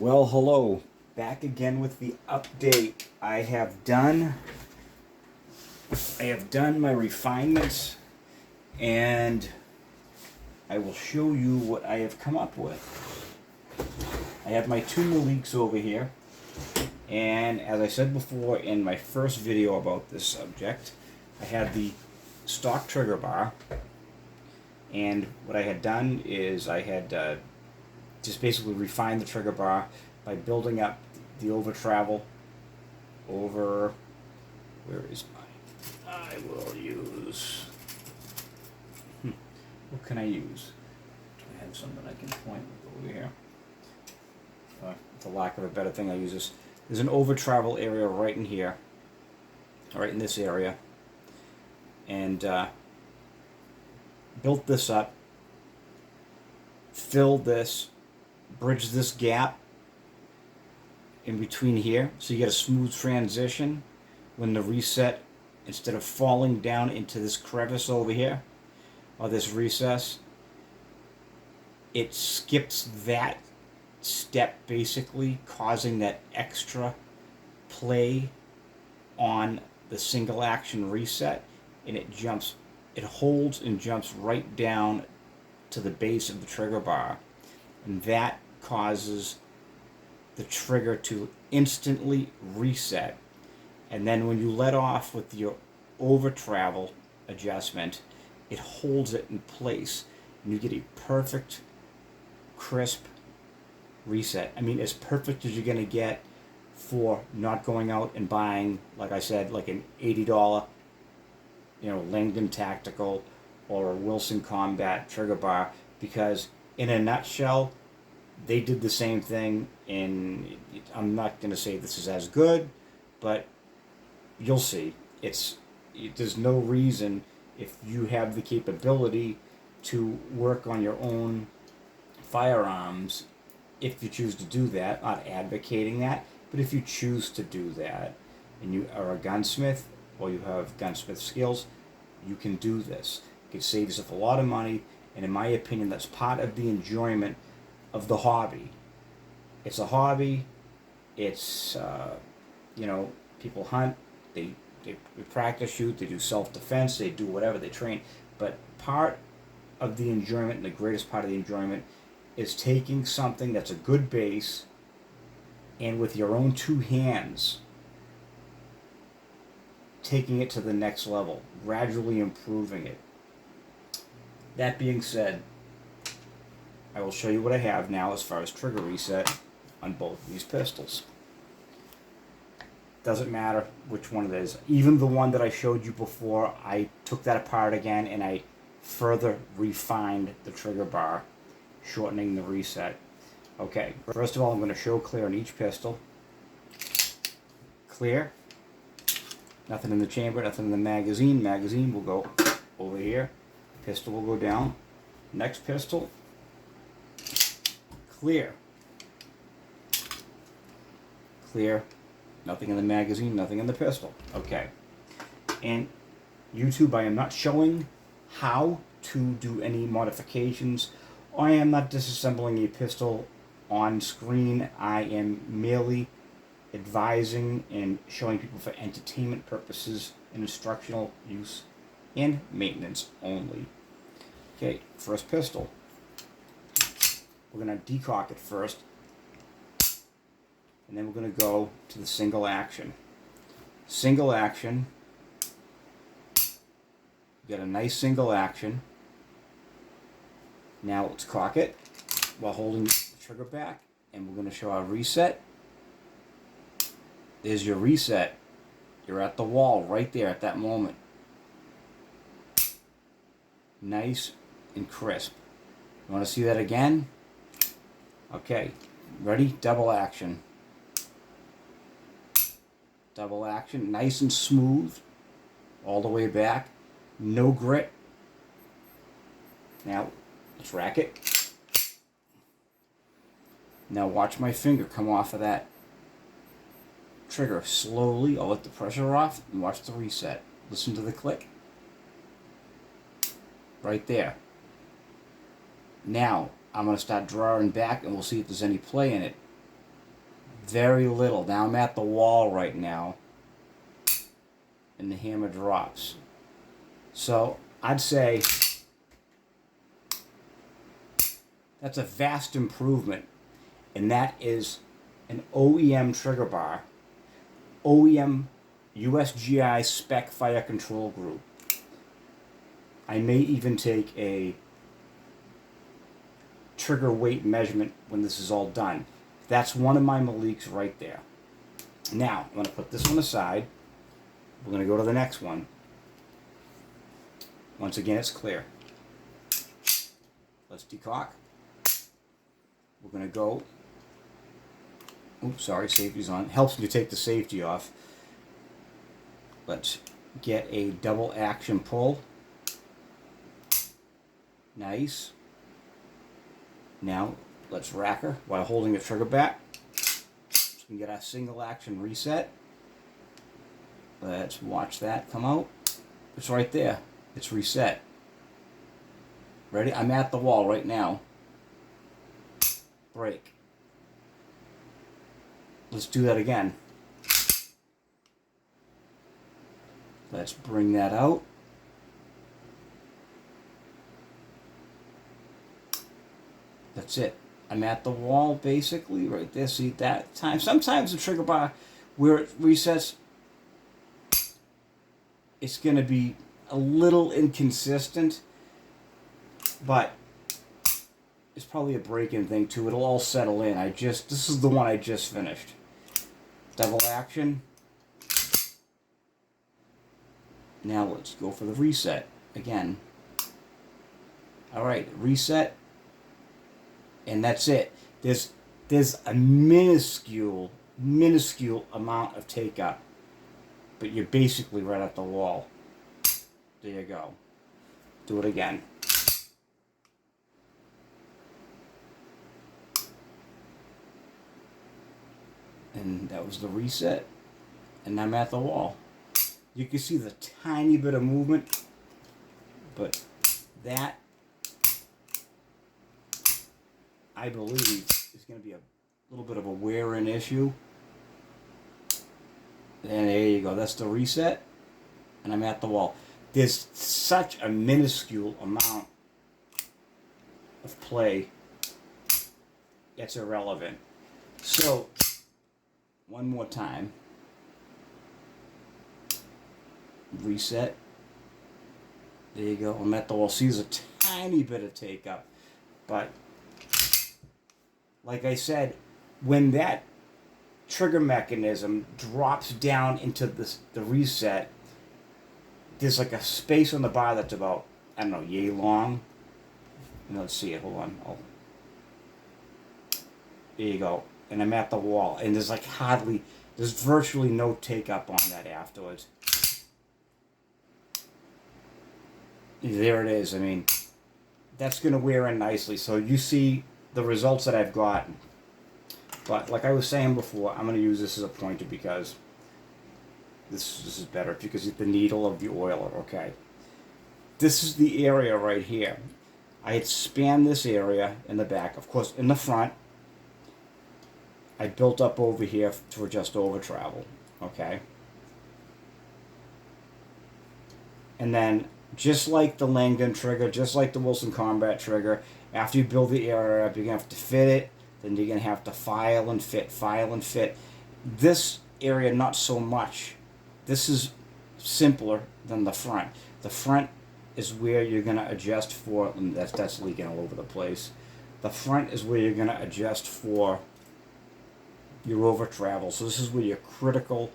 Well, hello. Back again with the update. I have done my refinements, and I will show you what I have come up with. I have my two Meliks over here, and as I said before in my first video about this subject, I had the stock trigger bar, and what I had done is I had just basically refined the trigger bar by building up the over travel over, where is mine? I will use, what can I use? Do I have something I can point with over here? For lack of a better thing, I use this. There's an over travel area right in here, right in this area, and built this up, filled this, bridge this gap in between here so you get a smooth transition when the reset, instead of falling down into this crevice over here or this recess, it skips that step, basically causing that extra play on the single action reset, and it holds and jumps right down to the base of the trigger bar, and that causes the trigger to instantly reset. And then when you let off with your over travel adjustment, it holds it in place, and you get a perfect, crisp reset. I mean, as perfect as you're going to get for not going out and buying, like I said, like an $80, Langdon Tactical or a Wilson Combat trigger bar, because in a nutshell, they did the same thing. And I'm not going to say this is as good, but you'll see. There's no reason, if you have the capability to work on your own firearms, if you choose to do that, not advocating that, but if you choose to do that, and you are a gunsmith or you have gunsmith skills, you can do this. You can save yourself a lot of money, and in my opinion, that's part of the enjoyment of the hobby. It's a hobby. It's people hunt, they practice shoot, they do self-defense, they do whatever, they train, but part of the enjoyment, and the greatest part of the enjoyment, is taking something that's a good base, and with your own two hands taking it to the next level, gradually improving it. That being said, I will show you what I have now as far as trigger reset on both of these pistols. Doesn't matter which one it is. Even the one that I showed you before, I took that apart again and I further refined the trigger bar, shortening the reset. Okay, first of all, I'm going to show clear on each pistol. Clear. Nothing in the chamber, nothing in the magazine. Magazine will go over here. Pistol will go down. Next pistol. Clear. Clear. Nothing in the magazine, nothing in the pistol. Okay. And YouTube, I am not showing how to do any modifications. I am not disassembling a pistol on screen. I am merely advising and showing people for entertainment purposes and instructional use and maintenance only. Okay, first pistol. We're going to decock it first, and then we're going to go to the single action. Single action. Get a nice single action. Now let's cock it while holding the trigger back, and we're going to show our reset. There's your reset. You're at the wall right there at that moment. Nice and crisp. You want to see that again? Okay, ready? Double action. Double action, nice and smooth, all the way back, no grit. Now, let's rack it. Now watch my finger come off of that trigger slowly. I'll let the pressure off and watch the reset. Listen to the click. Right there. Now, I'm going to start drawing back and we'll see if there's any play in it. Very little. Now I'm at the wall right now, and the hammer drops. So I'd say that's a vast improvement, and that is an OEM trigger bar, OEM USGI spec fire control group. I may even take a trigger weight measurement when this is all done. That's one of my Meliks right there. Now, I'm going to put this one aside. We're going to go to the next one. Once again, it's clear. Let's decock. We're going to go. Oops, sorry, safety's on. Helps me to take the safety off. Let's get a double action pull. Nice. Now, let's rack her while holding the trigger back. So we can get our single action reset. Let's watch that come out. It's right there. It's reset. Ready? I'm at the wall right now. Break. Let's do that again. Let's bring that out. That's it. I'm at the wall basically right there. See that time? Sometimes the trigger bar where it resets, it's going to be a little inconsistent, but it's probably a break-in thing too. It'll all settle in. This is the one I just finished. Double action. Now let's go for the reset again. All right, reset. And that's it. There's a minuscule amount of take up, but you're basically right at the wall. There you go. Do it again. And that was the reset. And I'm at the wall. You can see the tiny bit of movement, but that, I believe, is going to be a little bit of a wear-in issue. And there you go. That's the reset. And I'm at the wall. There's such a minuscule amount of play. It's irrelevant. So, one more time. Reset. There you go. I'm at the wall. See, there's a tiny bit of take up. But, like I said, when that trigger mechanism drops down into the reset, there's like a space on the bar that's about, I don't know, yay long. Let's see it. Hold on. There you go. And I'm at the wall. And there's like there's virtually no take up on that afterwards. There it is. I mean, that's going to wear in nicely. So you see the results that I've gotten. But like I was saying before, I'm going to use this as a pointer because this is better. If you can see the needle of the oiler, okay. This is the area right here. I had spanned this area in the back. Of course, in the front, I built up over here to adjust over travel, okay. And then, just like the Langdon trigger, just like the Wilson Combat trigger, after you build the area up, you're going to have to fit it, then you're going to have to file and fit. This area, not so much. This is simpler than the front. The front is where you're going to adjust for, and that's leaking all over the place. The front is where you're going to adjust for your over travel. So this is where your critical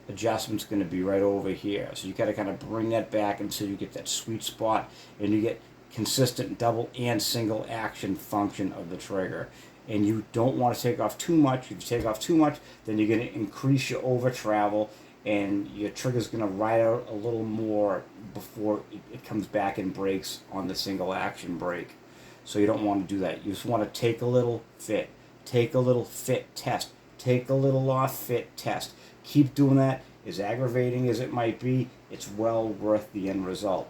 adjustment's going to be right over here. So you got to kind of bring that back until you get that sweet spot and you get consistent double and single action function of the trigger. And you don't want to take off too much. If you take off too much, then you're going to increase your over travel and your trigger's going to ride out a little more before it comes back and breaks on the single action brake. So you don't want to do that. You just want to take a little, fit. Take a little, fit, test. Take a little off, fit, test. Keep doing that. As aggravating as it might be, it's well worth the end result.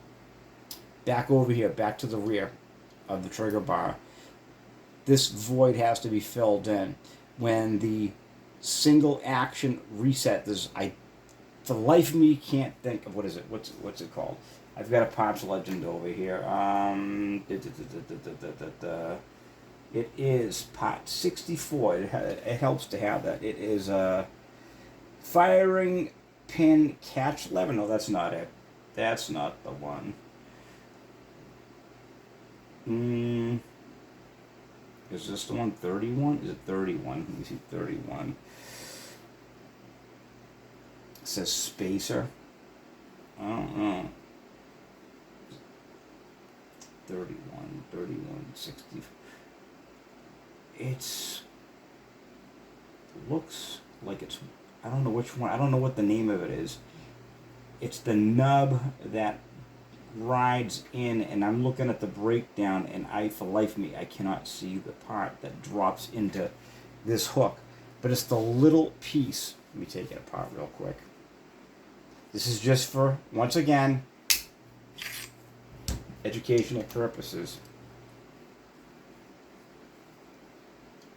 Back over here, back to the rear of the trigger bar. This void has to be filled in. When the single action reset. For the life of me, can't think of what is it. What's it called? I've got a parts legend over here. It is part 64. It helps to have that. It is a firing pin catch lever. No, that's not it. That's not the one. Is this the one? 31? Is it 31? Let me see. 31. It says spacer. I don't know. 31, 60. Looks like it's, I don't know which one, I don't know what the name of it is. It's the nub that rides in, and I'm looking at the breakdown, and for life of me, I cannot see the part that drops into this hook. But it's the little piece. Let me take it apart real quick. This is just for, once again, educational purposes.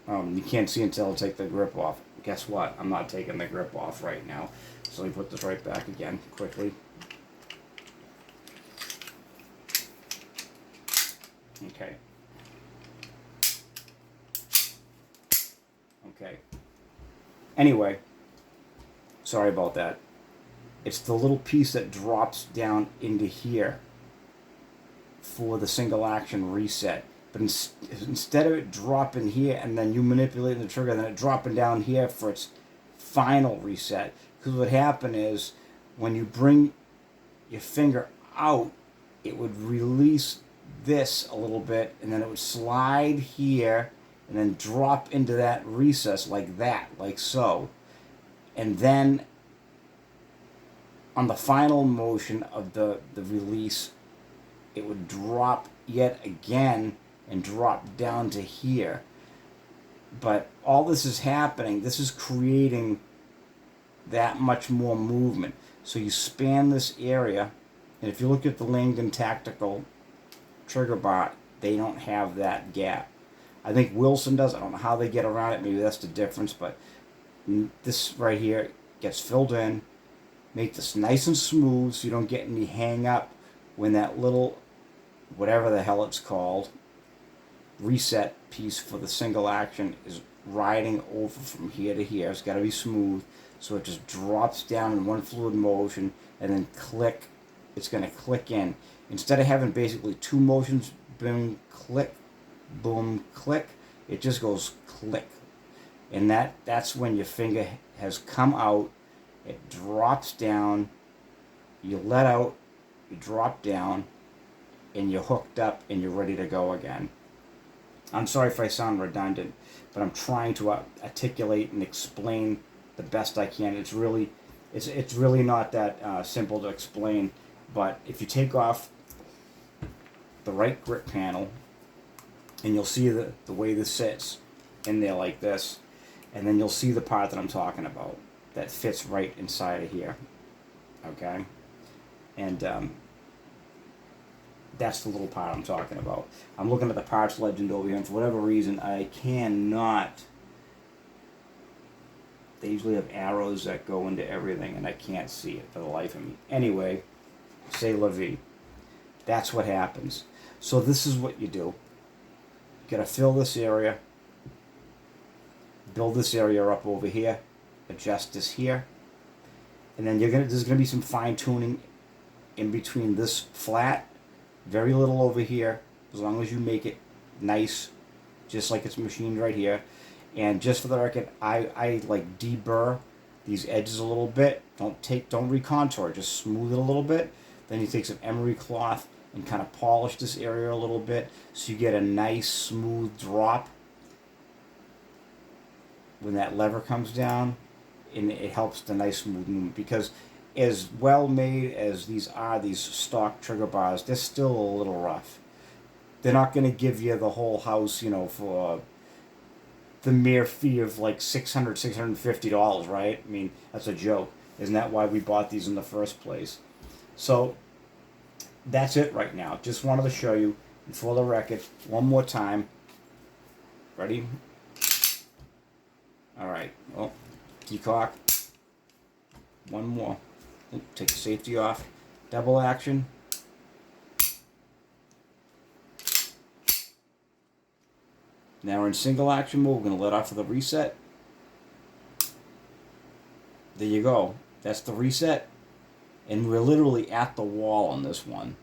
You can't see until I take the grip off. Guess what? I'm not taking the grip off right now. So let me put this right back again quickly. Okay. Okay. Anyway, sorry about that. It's the little piece that drops down into here for the single action reset. But instead of it dropping here and then you manipulating the trigger, then it dropping down here for its final reset. Because what happened is when you bring your finger out, it would release this a little bit, and then it would slide here and then drop into that recess like that, like so. And then on the final motion of the release, it would drop yet again and drop down to here. But all this is happening, this is creating that much more movement. So you span this area, and if you look at the Langdon Tactical trigger bar, they don't have that gap. I think Wilson does. I don't know how they get around it. Maybe that's the difference, but this right here gets filled in. Make this nice and smooth so you don't get any hang up when that little, whatever the hell it's called, reset piece for the single action is riding over from here to here. It's got to be smooth, so it just drops down in one fluid motion and then click. It's going to click in. Instead of having basically two motions, boom, click, it just goes click. And that's when your finger has come out, it drops down, you let out, you drop down, and you're hooked up and you're ready to go again. I'm sorry if I sound redundant, but I'm trying to articulate and explain the best I can. It's really not that simple to explain, but if you take off the right grip panel, and you'll see the way this sits in there like this, and then you'll see the part that I'm talking about that fits right inside of here, okay? And that's the little part I'm talking about. I'm looking at the parts legend over here, and for whatever reason, I cannot. They usually have arrows that go into everything, and I can't see it for the life of me. Anyway, c'est la vie. That's what happens. So this is what you do. You gotta fill this area, build this area up over here, adjust this here, and then there's gonna be some fine tuning in between this flat. Very little over here, as long as you make it nice, just like it's machined right here. And just for the record, I like deburr these edges a little bit. Don't recontour, just smooth it a little bit. Then you take some emery cloth and kind of polish this area a little bit so you get a nice smooth drop when that lever comes down, and it helps the nice smooth movement. Because as well made as these stock trigger bars, they're still a little rough. They're not going to give you the whole house, for the mere fee of like $650, right? I mean, that's a joke. Isn't that why we bought these in the first place? So that's it right now. Just wanted to show you, and for the record, one more time. Ready? All right. Well, decock. One more. Take the safety off. Double action. Now we're in single action mode. We're going to let off of the reset. There you go. That's the reset. And we're literally at the wall on this one.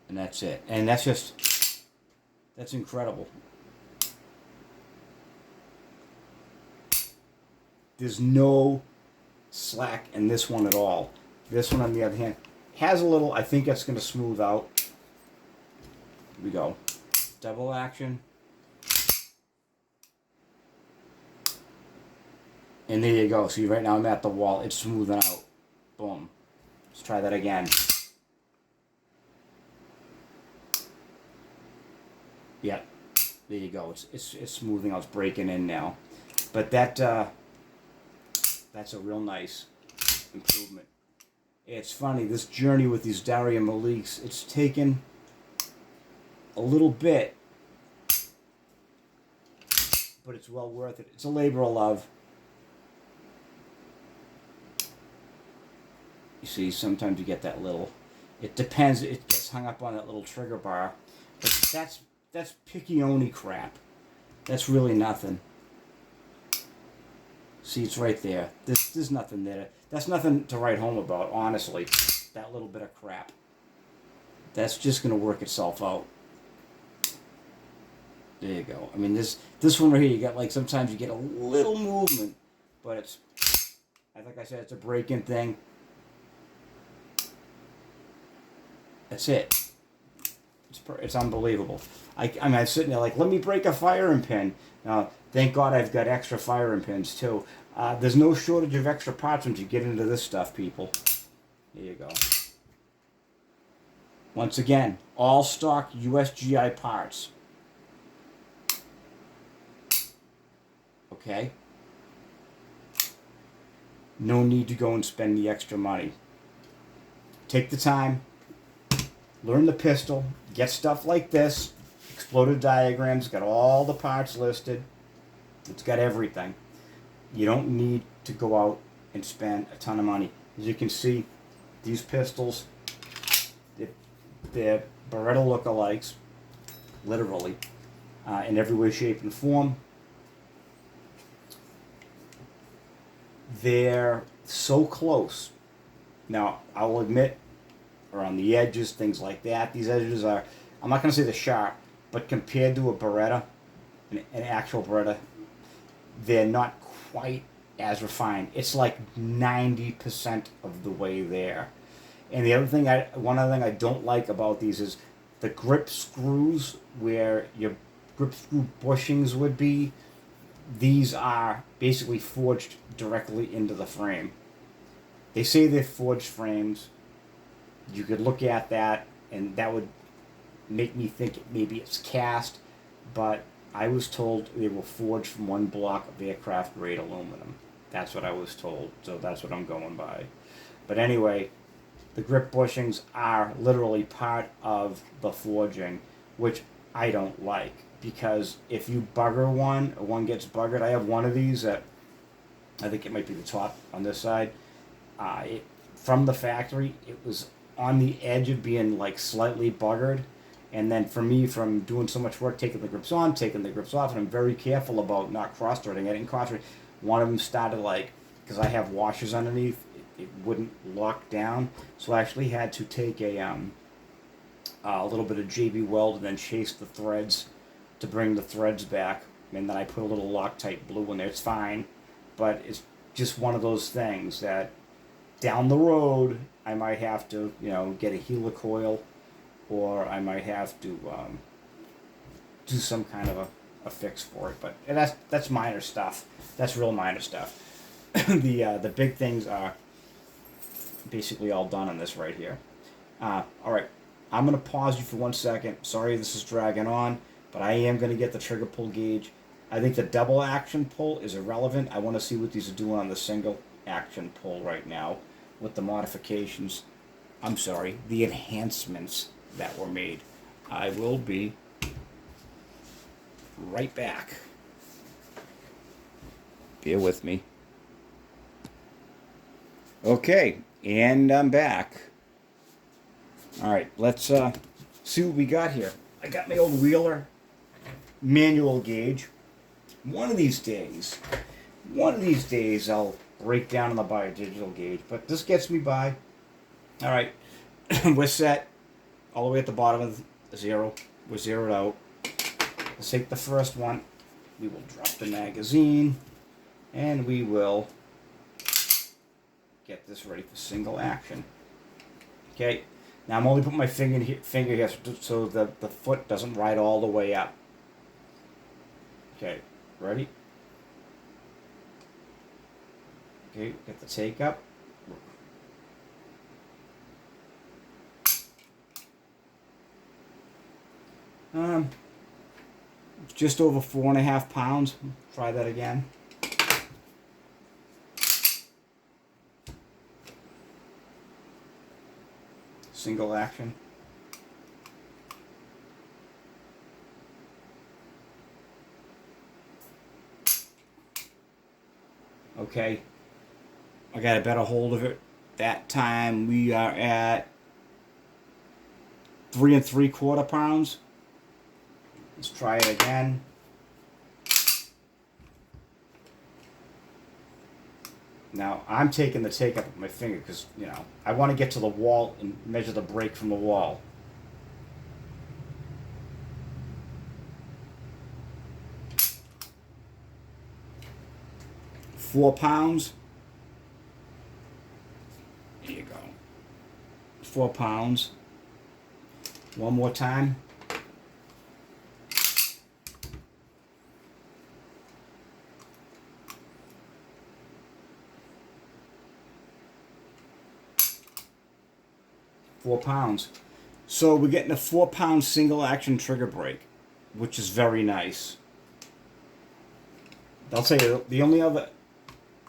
And that's it. And that's incredible. There's no slack in this one at all. This one, on the other hand, has a little. I think that's going to smooth out. Here we go. Double action. And there you go. See, right now I'm at the wall. It's smoothing out. Boom. Let's try that again. Yeah. There you go. It's smoothing out. It's breaking in now. But that's a real nice improvement. It's funny, this journey with these Derya Meliks, it's taken a little bit, but it's well worth it. It's a labor of love. You see, sometimes you get that little, it depends, it gets hung up on that little trigger bar, but that's piccione crap. That's really nothing. See, it's right there. There's nothing there. That's nothing to write home about, honestly. That little bit of crap. That's just going to work itself out. There you go. I mean, this one right here, you got, like, sometimes you get a little movement, but it's, like I said, it's a break-in thing. That's it. It's unbelievable. I mean, I'm sitting there like, let me break a firing pin. Now, thank God I've got extra firing pins, too. There's no shortage of extra parts once you get into this stuff, people. There you go. Once again, all stock USGI parts. Okay? No need to go and spend the extra money. Take the time. Learn the pistol. Get stuff like this. Exploded diagrams. Got all the parts listed. It's got everything. You don't need to go out and spend a ton of money. As you can see, these pistols, they're Beretta lookalikes, literally, in every way, shape, and form. They're so close. Now, I will admit, around the edges, things like that, these edges are, I'm not going to say they're sharp, but compared to a Beretta, an actual Beretta, they're not quite as refined. It's like 90% of the way there. And the other thing, one other thing I don't like about these is the grip screws where your grip screw bushings would be. These are basically forged directly into the frame. They say they're forged frames. You could look at that, and that would make me think maybe it's cast, but I was told they were forged from one block of aircraft grade aluminum. That's what I was told, so that's what I'm going by. But anyway, the grip bushings are literally part of the forging, which I don't like, because if you bugger one, or one gets buggered, I have one of these that, I think it might be the top on this side, from the factory, it was on the edge of being like slightly buggered. And then for me, from doing so much work, taking the grips on, taking the grips off, and I'm very careful about not cross-threading. I didn't cross-thread. One of them started like, because I have washers underneath, it wouldn't lock down. So I actually had to take a little bit of JB Weld and then chase the threads to bring the threads back. And then I put a little Loctite blue in there. It's fine. But it's just one of those things that down the road, I might have to, get a helicoil, or I might have to do some kind of a fix for it. But that's minor stuff. That's real minor stuff. The big things are basically all done on this right here. All right, I'm going to pause you for 1 second. Sorry this is dragging on, but I am going to get the trigger pull gauge. I think the double action pull is irrelevant. I want to see what these are doing on the single action pull right now with the modifications. I'm sorry, the enhancements that were made. I will be right back. Bear with me. Okay, and I'm back. All right, let's see what we got here. I got my old Wheeler manual gauge. One of these days, I'll break down on the biodigital gauge, but this gets me by. All right, we're set all the way at the bottom of the zero. We're zeroed out. Let's take the first one. We will drop the magazine, and we will get this ready for single action. Okay, now I'm only putting my finger here so the foot doesn't ride all the way up. Okay, ready? Okay, get the take up. Just over 4.5 pounds. Try that again. Single action. Okay, I got a better hold of it. That time we are at 3 3/4 pounds. Let's try it again. Now I'm taking the take up with my finger because, you know, I want to get to the wall and measure the break from the wall. £4. There you go. 4 pounds. One more time. £4. So we're getting a 4-pound single action trigger brake, which is very nice. I'll tell you, the only other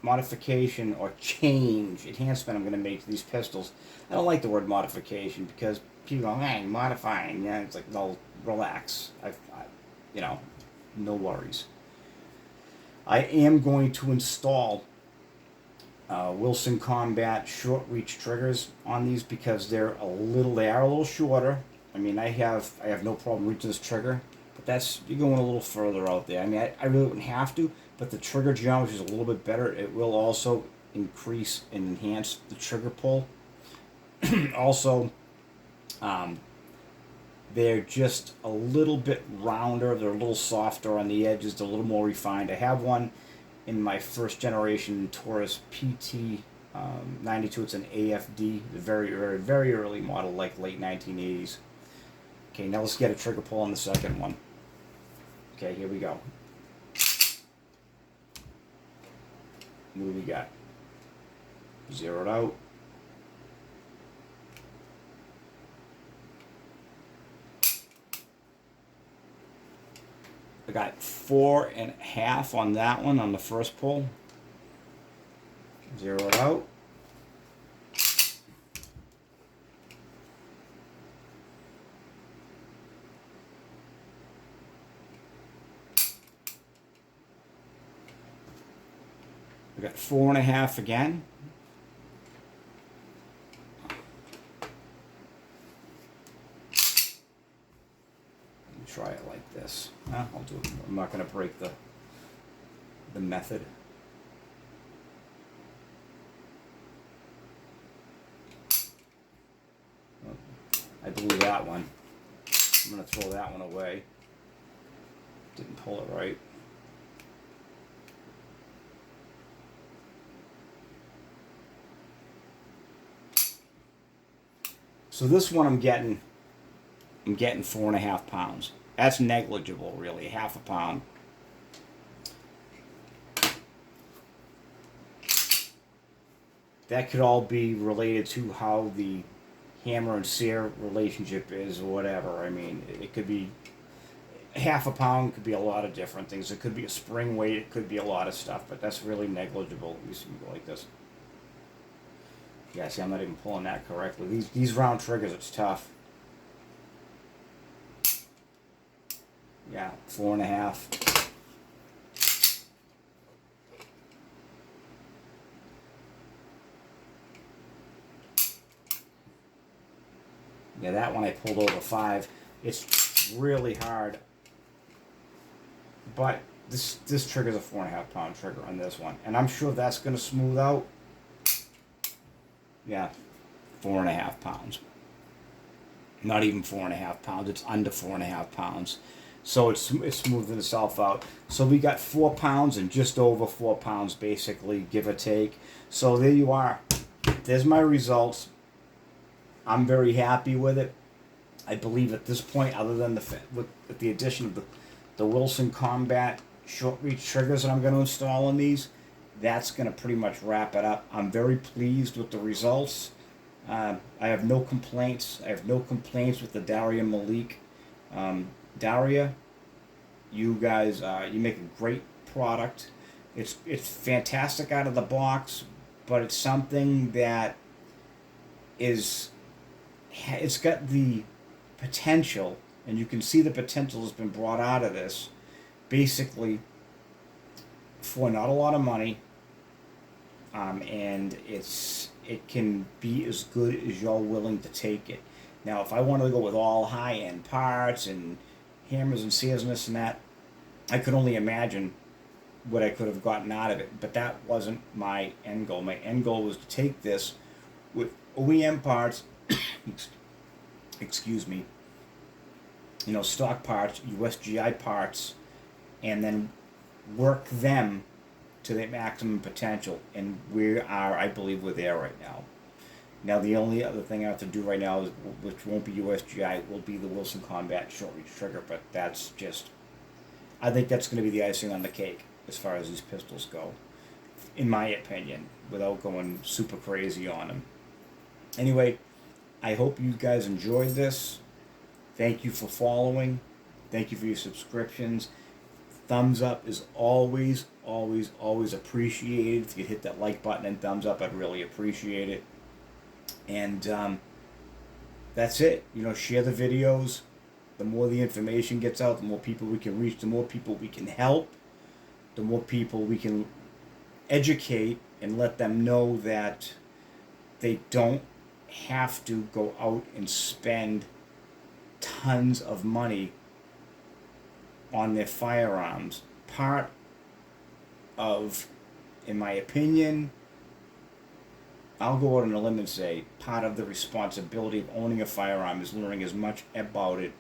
modification or change, enhancement I'm going to make to these pistols, I don't like the word modification because people go, hey, modifying. Yeah, it's like, no, relax. You know, no worries. I am going to install Wilson Combat short reach triggers on these because they are a little shorter. I mean, I have no problem reaching this trigger, but you're going a little further out there. I mean, I really wouldn't have to, but the trigger geometry is a little bit better. It will also increase and enhance the trigger pull. Also, they're just a little bit rounder. They're a little softer on the edges. They're a little more refined. I have one in my first generation Taurus PT 92. It's an AFD, the very early model, like late 1980s. Okay, now let's get a trigger pull on the second one. Okay, here we go. What do we got? Zeroed out. I got 4.5 on that one on the first pull. Zero it out. I got 4.5 again. Try it like this. I'll do it. I'm not going to break the method. I blew that one. I'm going to throw that one away. Didn't pull it right. So this one I'm getting 4.5 pounds. That's negligible, really, half a pound. That could all be related to how the hammer and sear relationship is or whatever. I mean, it could be half a pound, could be a lot of different things. It could be a spring weight, it could be a lot of stuff, but that's really negligible. You see me go like this. Yeah, see, I'm not even pulling that correctly. These round triggers, it's tough. Yeah, 4.5. Yeah, that one I pulled over 5. It's really hard. But this trigger's a 4.5 pound trigger on this one. And I'm sure that's going to smooth out. Yeah, 4.5 pounds. Not even 4.5 pounds. It's under 4.5 pounds. So it's smoothing itself out. So we got 4 pounds and just over 4 pounds, basically, give or take. So there you are. There's my results. I'm very happy with it. I believe at this point, other than with the addition of the Wilson Combat short reach triggers that I'm going to install on these, that's going to pretty much wrap it up. I'm very pleased with the results. I have no complaints. I have no complaints with the Derya Melik. Derya, you guys, you make a great product. It's fantastic out of the box, but it's something that it's got the potential, and you can see the potential has been brought out of this, basically, for not a lot of money, and it can be as good as you're willing to take it. Now, if I wanted to go with all high-end parts and hammers and sears and this and that, I could only imagine what I could have gotten out of it, but that wasn't my end goal. My end goal was to take this with OEM parts, excuse me, stock parts, USGI parts, and then work them to their maximum potential. And I believe we're there right now. Now, the only other thing I have to do right now, which won't be USGI, will be the Wilson Combat short reach trigger, but that's just, I think that's going to be the icing on the cake as far as these pistols go, in my opinion, without going super crazy on them. Anyway, I hope you guys enjoyed this. Thank you for following. Thank you for your subscriptions. Thumbs up is always, always, always appreciated. If you could hit that like button and thumbs up, I'd really appreciate it. And that's it. Share the videos. The more the information gets out, the more people we can reach, the more people we can help, the more people we can educate and let them know that they don't have to go out and spend tons of money on their firearms. Part of, in my opinion, I'll go out on a limb and say, part of the responsibility of owning a firearm is learning as much about it,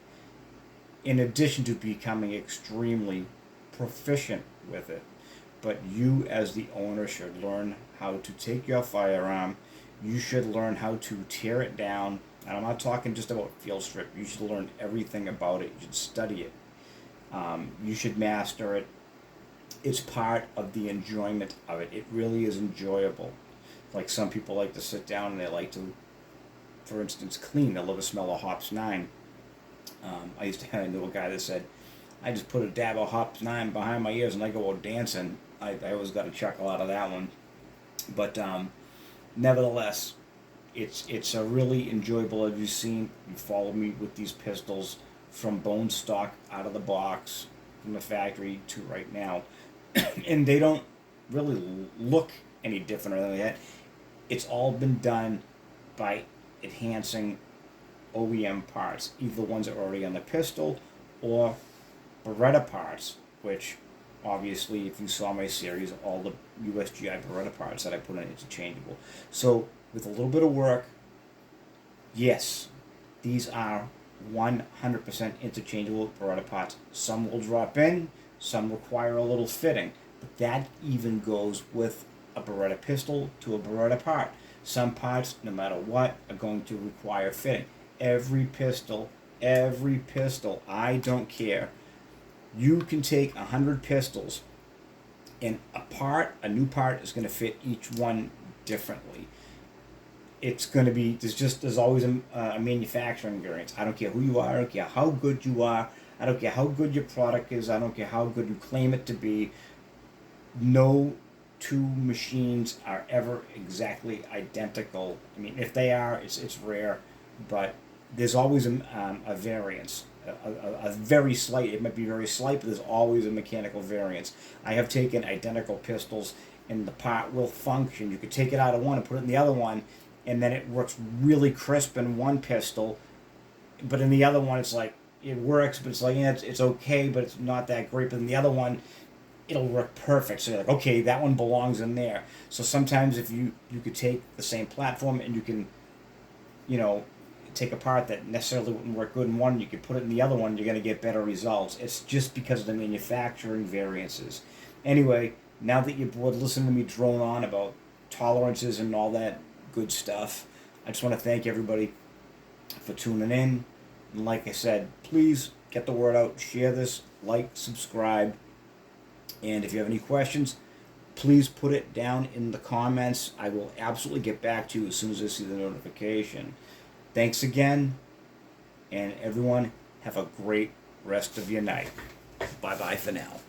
in addition to becoming extremely proficient with it. But you, as the owner, should learn how to take your firearm. You should learn how to tear it down. And I'm not talking just about field strip. You should learn everything about it. You should study it. You should master it. It's part of the enjoyment of it. It really is enjoyable. Like, some people like to sit down and they like to, for instance, clean. They love the smell of Hops 9. I knew a guy that said, I just put a dab of Hops 9 behind my ears and I go out dancing. I always got a chuckle out of that one. But nevertheless, it's a really enjoyable, as you've seen. You followed me with these pistols from bone stock out of the box from the factory to right now. And they don't really look any different than that. It's all been done by enhancing OEM parts, either ones that are already on the pistol or Beretta parts, which obviously, if you saw my series, all the USGI Beretta parts that I put in interchangeable. So with a little bit of work, yes, these are 100% interchangeable Beretta parts. Some will drop in, some require a little fitting, but that even goes with a Beretta pistol to a Beretta part. Some parts, no matter what, are going to require fitting. Every pistol, I don't care. You can take 100 pistols, and a new part is going to fit each one differently. It's going to be, there's always a manufacturing variance. I don't care who you are, I don't care how good you are, I don't care how good your product is, I don't care how good you claim it to be. No two machines are ever exactly identical. I mean, if they are, it's rare, but there's always a variance. A very slight, it might be very slight, but there's always a mechanical variance. I have taken identical pistols and the part will function. You could take it out of one and put it in the other one, and then it works really crisp in one pistol, but in the other one, it's like it works, but it's like yeah, it's okay, but it's not that great. But in the other one, it'll work perfect. So you're like, okay, that one belongs in there. So sometimes if you could take the same platform and you can, you know, take a part that necessarily wouldn't work good in one, you could put it in the other one, you're going to get better results. It's just because of the manufacturing variances. Anyway, now that you're bored listening to me drone on about tolerances and all that good stuff, I just want to thank everybody for tuning in. And like I said, please get the word out, share this, like, subscribe, and if you have any questions, please put it down in the comments. I will absolutely get back to you as soon as I see the notification. Thanks again, and everyone have a great rest of your night. Bye-bye for now.